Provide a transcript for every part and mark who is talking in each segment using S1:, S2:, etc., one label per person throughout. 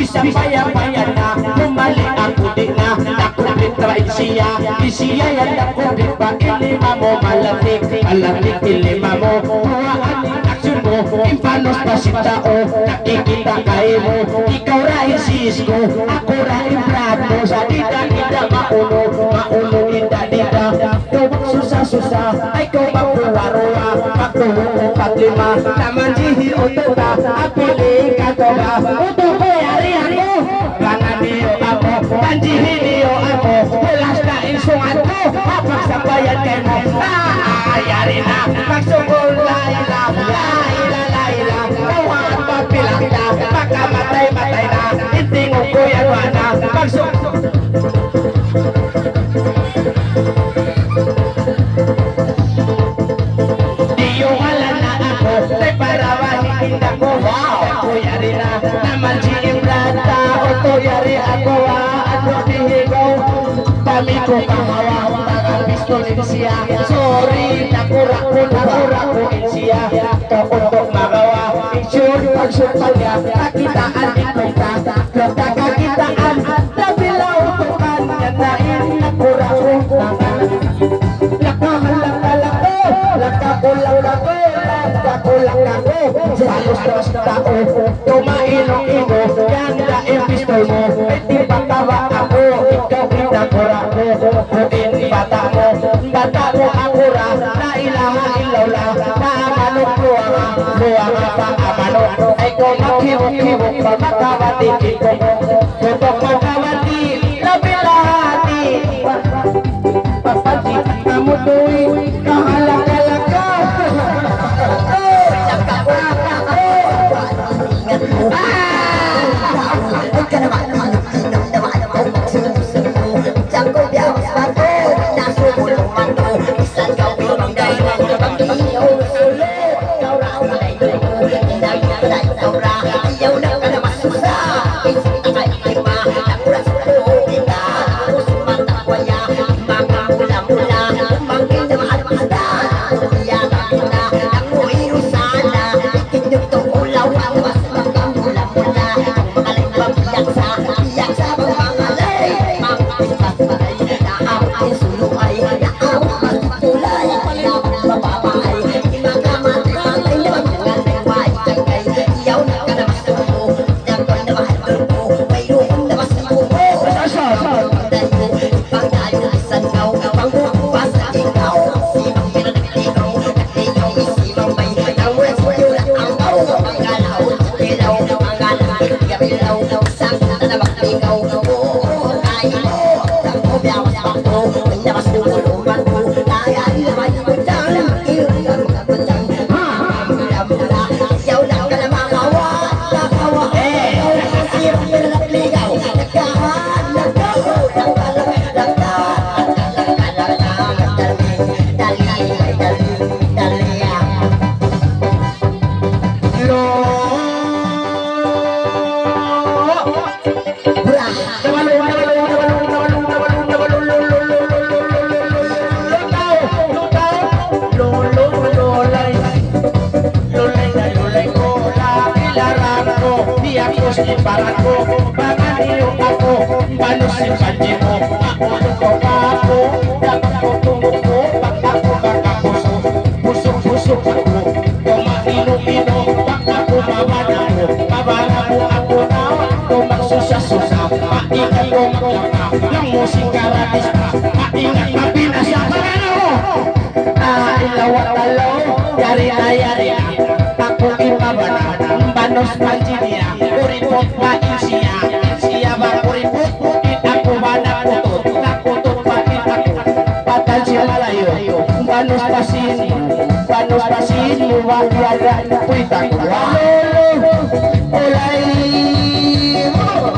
S1: Bisa bayar-bayar na, bumalik ako din na. Nakupit train siya, siya yan nakupit pa. Ilima mo malamig, malamig ilima mo. Huwaan yung aksyon mo, impanos pa si tao. Nakikita kayo mo, ikaw rin sisko, ako rin brad mo. Sa dida-dida maulo, maulo dida-dida. Kawag susa-susa, ay kawag puwaruwa. Pagtuhong mo patlima, naman jihi otoba. Apili ka to ba, otoba. Panjihinio ako, pulas na insungan ko. Mapagsabayan kay mo, ayari na. Magsugol laila, laila, laila. Kawan papilang na, makamatay-matay na. Intingog ko yan wana, magsugol. Diyungalan na ako, may parawahin ako. Ako yari na, naman jiimbrata. Oto yari ako, kami ko kahawa, tagang pistol din siya. Sorry, nakura ko siya. Kaundok magawa, insure, pagsumpal niya. Kakitaan ito ka, kakitaan. Nabilaw tukan, yandain, nakura ko. Lakakulang ako, halos tao. Tumainong-ino, yanda yung pistol mo. Pwede patawa ako, ikaw nakura ko. Putin bata mo, akura. Na ilaha ilawla, na amanok luwanga pa amanok. Ay ko maghibok-hibok pa makawati ko. Tutok makawati, labilahati. Papati, kamutuwi, kahalak-halaka. banos ibarat ko, panganiyo ako, banos si kanji mo, makulong ko pa ako, dapat ko tumuko, pag ako makapuso, pusok-pusok ako, tumaino-ino, pag ako mabana mo, mabana mo ako na, kung magsusa-susa, maingat ko maglaka, ng musika radista, maingat mapinasya, parano mo! Ilaw at talo, yari na yari na, ako ibabana, banos panjinia, kuripot pa insiya, insiya ba kuripot, ako ba nakutot pa ako, patal siya malayo, banos pasin, wala puwita ko, walolo, ulay mo.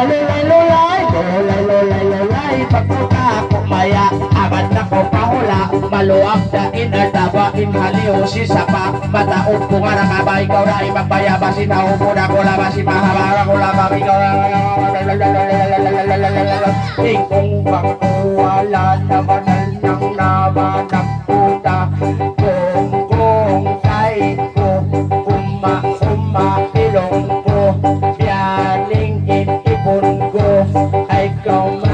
S1: lulay, lulay, pagpuka ko maya, agad na ko pahula, maluwag na inadaba, inhaliw si sapa, mataog ko nga nakaba, ikaw na ipagbayaba, sinaupo na ko labas, imahaba ko labas, ikaw na tingkong bangko, wala na banal ng laban ng puta, kung kahit ko, ilong ko, biyaning inipon ko, ay ikaw